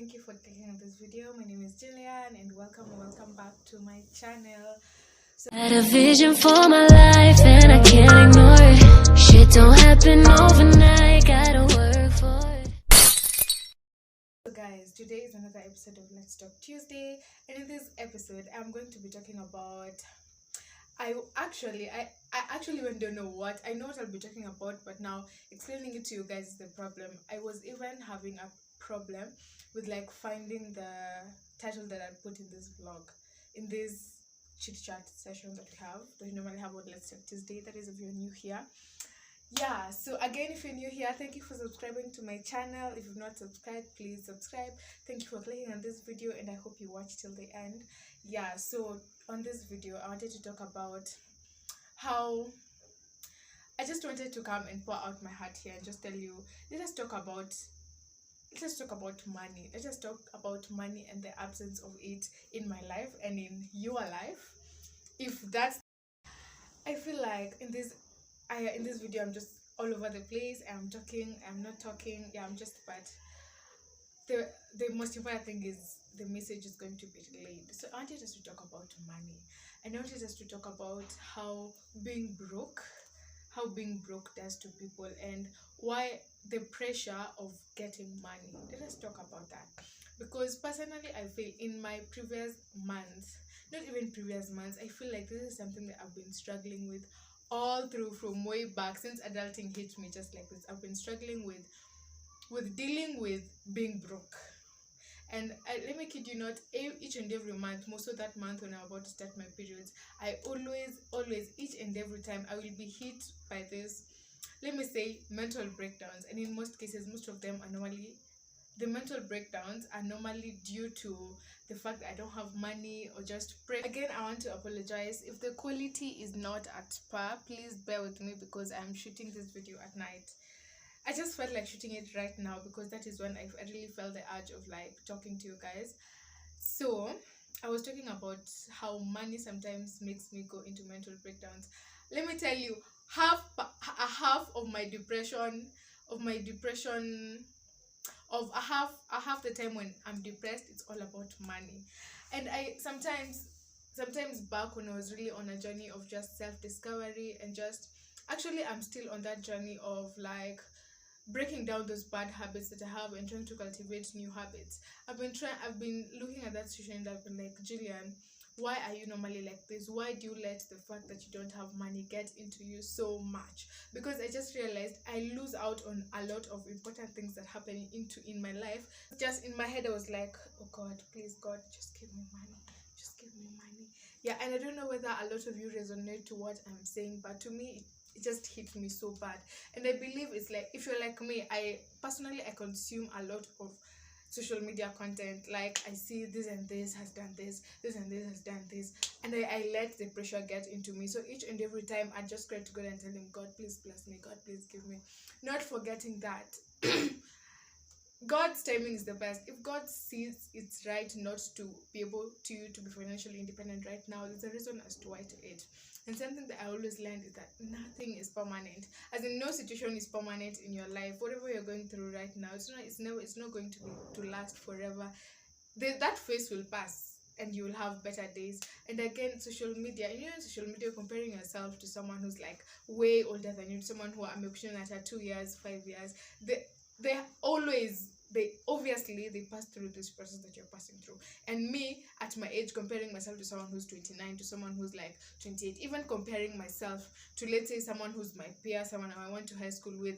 thank you for clicking on this video. My name is Jillian and welcome back to my channel. Had a vision for my life and I can't ignore it. Shit don't happen overnight, gotta work for it. So guys, today is another episode of Let's Talk Tuesday, and in this episode I'm going to be talking about I actually even don't know what. I know what I'll be talking about, but now explaining it to you guys is the problem. I was even having a problem with like finding the title that I put in this vlog, in this chit chat session that we normally have on Let's Talk Tuesday. That is, if you're new here. Yeah, so again, if you're new here, thank you for subscribing to my channel. If you've not subscribed, please subscribe. Thank you for clicking on this video, and I hope you watch till the end. Yeah, so on this video I wanted to talk about how I just wanted to come and pour out my heart here and just tell you, let us talk about money. Let us talk about money and the absence of it in my life and in your life. If that's, I feel like in this video I'm just all over the place. I'm talking, I'm not talking, yeah, I'm just, but the most important thing is the message is going to be relayed. So I wanted us to talk about money, and I wanted us to talk about how being broke does to people, and why the pressure of getting money. Let us talk about that, because personally I feel in my previous months, not even previous months, I feel like this is something that I've been struggling with all through, from way back since adulting hit me just like this. I've been struggling with dealing with being broke. And let me kid you not, each and every month, most of that month when I'm about to start my periods, I always, each and every time, I will be hit by this, let me say, mental breakdowns. And in most cases, most of them are normally, the mental breakdowns are normally due to the fact that I don't have money or just pray. Again, I want to apologize if the quality is not at par. Please bear with me because I'm shooting this video at night. I just felt like shooting it right now because that is when I really felt the urge of like talking to you guys. So I was talking about how money sometimes makes me go into mental breakdowns. Let me tell you, half of my depression, of a half the time when I'm depressed, it's all about money. And I sometimes back when I was really on a journey of just self-discovery, and just actually I'm still on that journey of like breaking down those bad habits that I have and trying to cultivate new habits. I've been looking at that situation and I've been like, Jillian, why are you normally like this? Why do you let the fact that you don't have money get into you so much? Because I just realized I lose out on a lot of important things that happen in my life. Just in my head I was like, oh God, please God, just give me money. Just give me money. Yeah, and I don't know whether a lot of you resonate to what I'm saying, but to me it just hit me so bad. And I believe it's like, if you're like me, I consume a lot of social media content. Like I see this and this has done this, this and this has done this, and I let the pressure get into me. So each and every time I just cry to God and tell him, God, please bless me, God, please give me, not forgetting that God's timing is the best. If God sees it's right not to be able to be financially independent right now, there's a reason as to why to it. And something that I always learned is that nothing is permanent. As in, no situation is permanent in your life. Whatever you're going through right now, it's not going to last forever. That phase will pass and you will have better days. And again, social media, social media, comparing yourself to someone who's like way older than you, someone who I'm at 2 years, 5 years, they obviously they pass through this process that you're passing through. And me at my age, comparing myself to someone who's 29, to someone who's like 28, even comparing myself to, let's say, someone who's my peer, someone I went to high school with,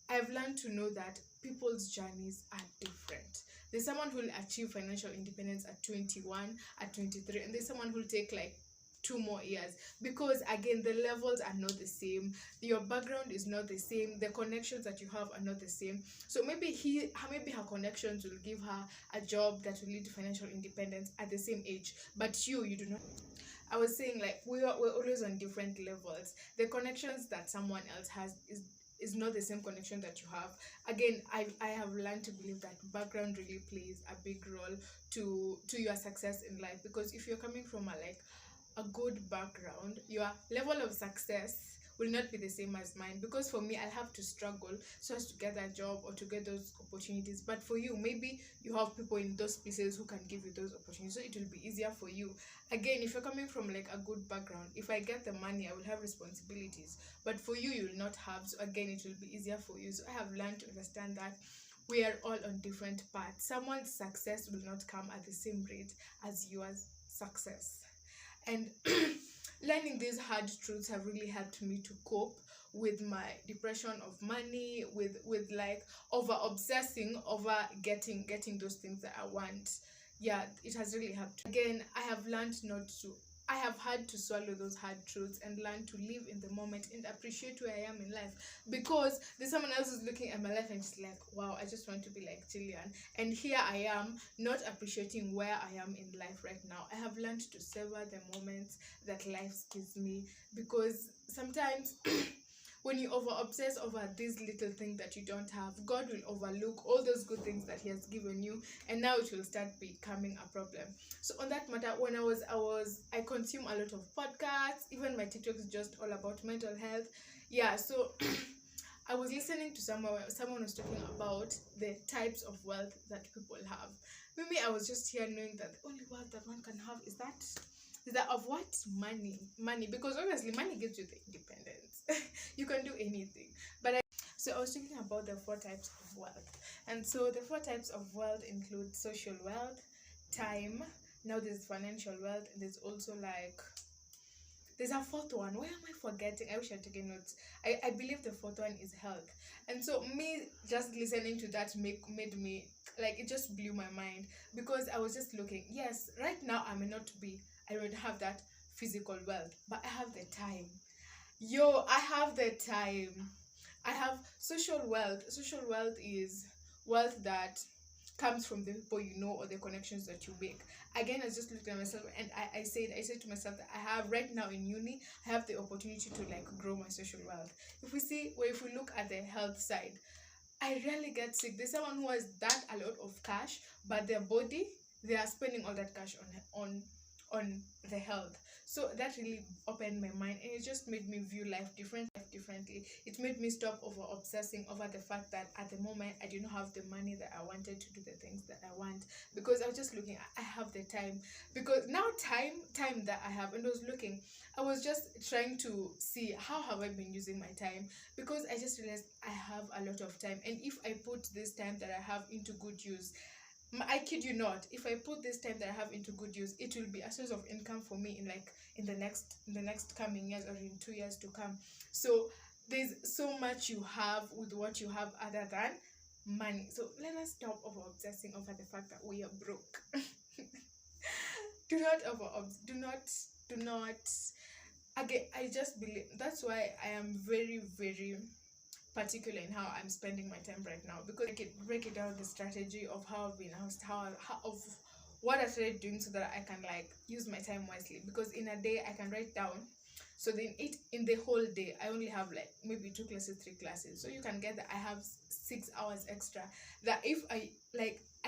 I've learned to know that people's journeys are different. There's someone who will achieve financial independence at 21, at 23, and there's someone who will take like 2 more years, because again the levels are not the same, your background is not the same, the connections that you have are not the same. So maybe her connections will give her a job that will lead to financial independence at the same age, but you do not. I was saying, like, we're always on different levels. The connections that someone else has is not the same connection that you have. Again, I have learned to believe that background really plays a big role to your success in life, because if you're coming from a good background, your level of success will not be the same as mine, because for me I'll have to struggle so as to get that job or to get those opportunities. But for you, maybe you have people in those places who can give you those opportunities, so it will be easier for you. Again, if you're coming from like a good background, if I get the money, I will have responsibilities, but for you, you will not have. So again, it will be easier for you. So I have learned to understand that we are all on different paths. Someone's success will not come at the same rate as yours success. And learning these hard truths have really helped me to cope with my depression of money, with like over obsessing over getting those things that I want. Yeah, it has really helped. Again, I have had to swallow those hard truths and learn to live in the moment and appreciate where I am in life, because there's someone else who's looking at my life and she's like, wow, I just want to be like Jillian, and here I am not appreciating where I am in life right now. I have learned to savor the moments that life gives me, because sometimes when you over obsess over this little thing that you don't have, God will overlook all those good things that He has given you, and now it will start becoming a problem. So on that matter, when I consume a lot of podcasts, even my TikTok is just all about mental health. Yeah, so I was listening to someone was talking about the types of wealth that people have. Maybe I was just here knowing that the only wealth that one can have is that of what? Money, because obviously money gives you the independence. You can do anything. So I was talking about the 4 types of wealth. And so the 4 types of wealth include social wealth, time, now there's financial wealth, and there's also like there's a 4th one. Why am I forgetting? I wish I'd taken notes. I believe the 4th one is health. And so me just listening to that made me like, it just blew my mind, because I was just looking, yes, right now I don't have that physical wealth, but I have the time. I have the time. I have social wealth. Social wealth is wealth that comes from the people you know or the connections that you make. Again, I just looked at myself and I said to myself that I have right now in uni, I have the opportunity to like grow my social wealth. If we look at the health side, I rarely get sick. There's someone who has that a lot of cash, but their body, they are spending all that cash on the health. So that really opened my mind, and it just made me view life differently. It made me stop over obsessing over the fact that at the moment I didn't have the money that I wanted to do the things that I want, because I was just looking, I have the time, because now time that I have, and I was just trying to see how have I been using my time, because I just realized I have a lot of time, and if I put this time that I have into good use, I kid you not, if I put this time that I have into good use, it will be a source of income for me in the next coming years, or in 2 years to come. So there's so much you have with what you have other than money. So let us stop over obsessing over the fact that we are broke. do not again, I just believe that's why I am very, very particular in how I'm spending my time right now, because I can break it down, the strategy of how I've been how of what I started doing, so that I can like use my time wisely. Because in a day I can write down, so then in the whole day I only have like maybe 2 classes, 3 classes, so you can get that I have 6 hours extra, that if I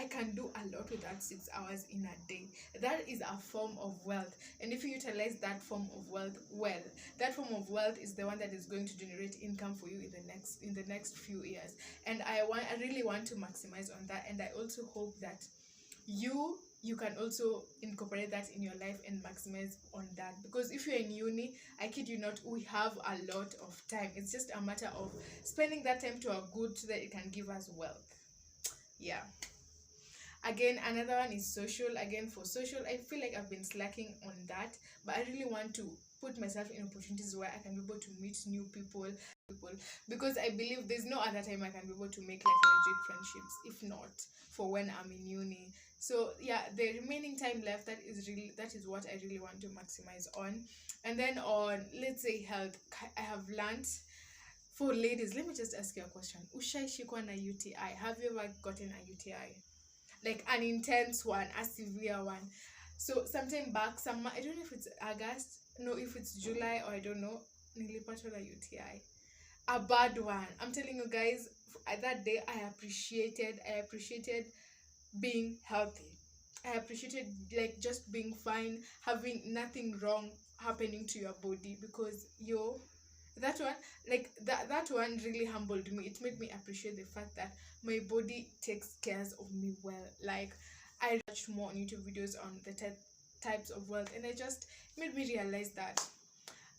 can do a lot with that 6 hours in a day. That is a form of wealth, and if you utilize that form of wealth well, that form of wealth is the one that is going to generate income for you in the next few years. And I really want to maximize on that, and I also hope that you can also incorporate that in your life and maximize on that. Because if you're in uni, I kid you not, we have a lot of time. It's just a matter of spending that time to a good, so that it can give us wealth. Yeah. Again, another one is social. Again, for social, I feel like I've been slacking on that, but I really want to put myself in opportunities where I can be able to meet new people, because I believe there's no other time I can be able to make like legit friendships if not for when I'm in uni. So yeah, the remaining time left, that is what I really want to maximize on. And then on, let's say, health, I have learned. For ladies, let me just ask you a question. Ushaishikwa na UTI? Have you ever gotten a UTI? Like an intense one, a severe one. So sometime back, I don't know if it's August, no, if it's July, or I don't know, nilipatwa na UTI, a bad one. I'm telling you guys, at that day I appreciated being healthy. I appreciated like just being fine, having nothing wrong happening to your body, because that one, like that one really humbled me. It made me appreciate the fact that my body takes care of me well. Like, I watched more on YouTube videos on the types of wealth, and it just made me realize that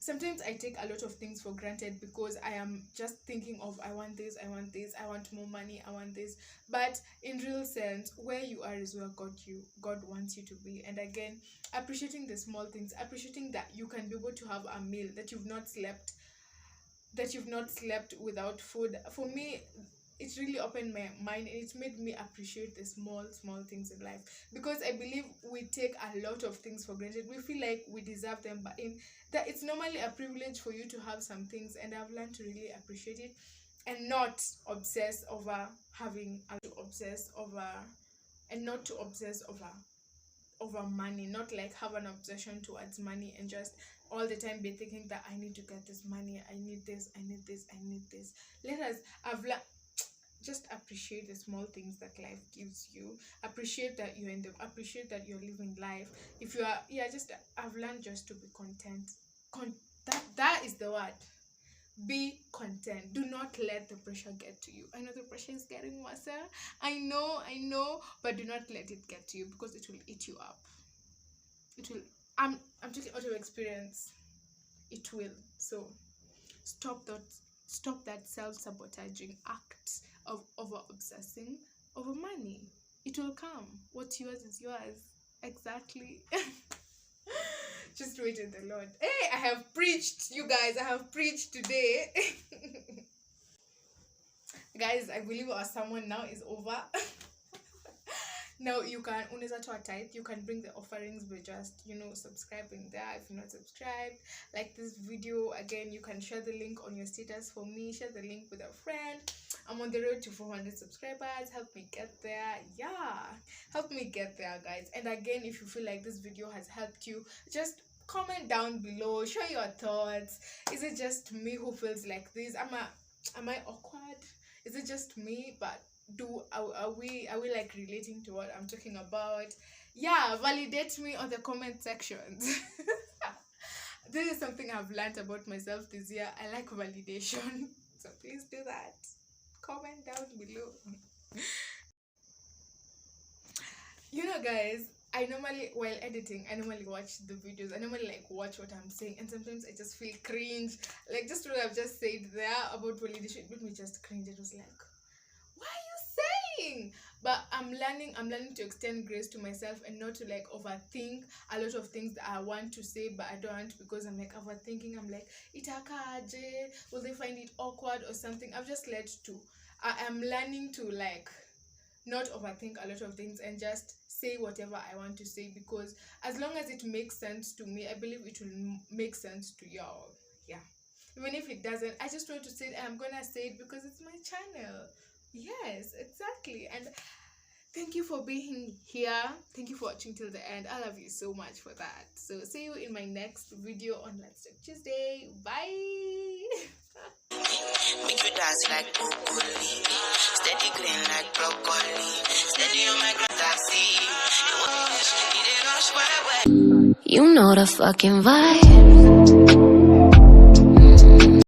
sometimes I take a lot of things for granted because I am just thinking of, I want this, I want this, I want more money, I want this. But in real sense, where you are is where God wants you to be. And again, appreciating the small things, appreciating that you can be able to have a meal, that you've not slept without food. For me, it really opened my mind, and it made me appreciate the small things in life, because I believe we take a lot of things for granted. We feel like we deserve them, but in that, it's normally a privilege for you to have some things, and I've learned to really appreciate it and not obsess over having to obsess over and not to obsess over money, not like have an obsession towards money and just all the time be thinking that I need to get this money, I need this, I need this, I need this. Just appreciate the small things that life gives you. Appreciate that you're in them. Appreciate that you're living life. If you are, I've learned just to be content. That is the word. Be content. Do not let the pressure get to you. I know the pressure is getting worse. I know, but do not let it get to you, because it will eat you up. It will. I'm talking out of experience. It will. So stop that self-sabotaging act of over obsessing over money. It will come. What's yours is yours. Exactly. Just wait in the Lord. Hey, I have preached, you guys. I have preached today. Guys, I believe our sermon now is over. Now you can unaweza toa tithe, you can bring the offerings by just, subscribing there. If you're not subscribed, like this video. Again, you can share the link on your status for me, share the link with a friend. I'm on the road to 400 subscribers. Help me get there. Help me get there, guys. And again, if you feel like this video has helped you, just comment down below, share your thoughts. Is it just me who feels like this? Am I awkward? Is it just me? But are we like relating to what I'm talking about? Validate me on the comment sections. This is something I've learned about myself this year. I like validation. So please do that. Comment down below. Guys, I normally, while editing, I normally watch the videos. I normally watch what I'm saying, and sometimes I just feel cringe. Like, just what I've just said there about validation, it made me just cringe. It was like, what are you saying? But I'm learning to extend grace to myself and not to overthink a lot of things that I want to say, but I don't, because I'm overthinking. I'm like, itakaje, will they find it awkward or something? I've just I'm learning to not overthink a lot of things and just say whatever I want to say, because as long as it makes sense to me, I believe it will make sense to y'all. Even if it doesn't, I just want to say it, and I'm gonna say it because it's my channel. Yes, exactly. And thank you for being here. Thank you for watching till the end. I love you so much for that. So see you in my next video on Let's Talk Tuesday. Bye. Make you dance like broccoli, steady green like broccoli, steady on my taxi. You know the fucking vibe.